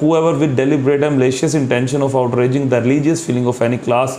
whoever with deliberate and malicious intention of outraging the religious feeling of any class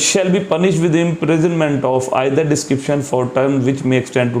shall be punished with imprisonment of either description for term which may extend to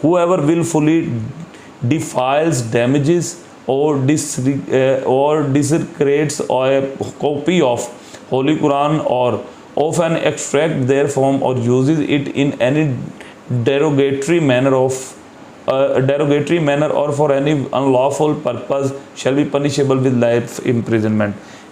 whoever willfully defiles, damages or desecrates a copy of Holy Quran or of an extract therefrom or uses it in any derogatory manner or for any unlawful purpose shall be punishable with life imprisonment۔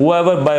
whoever by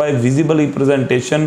by visible representation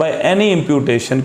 by any imputation،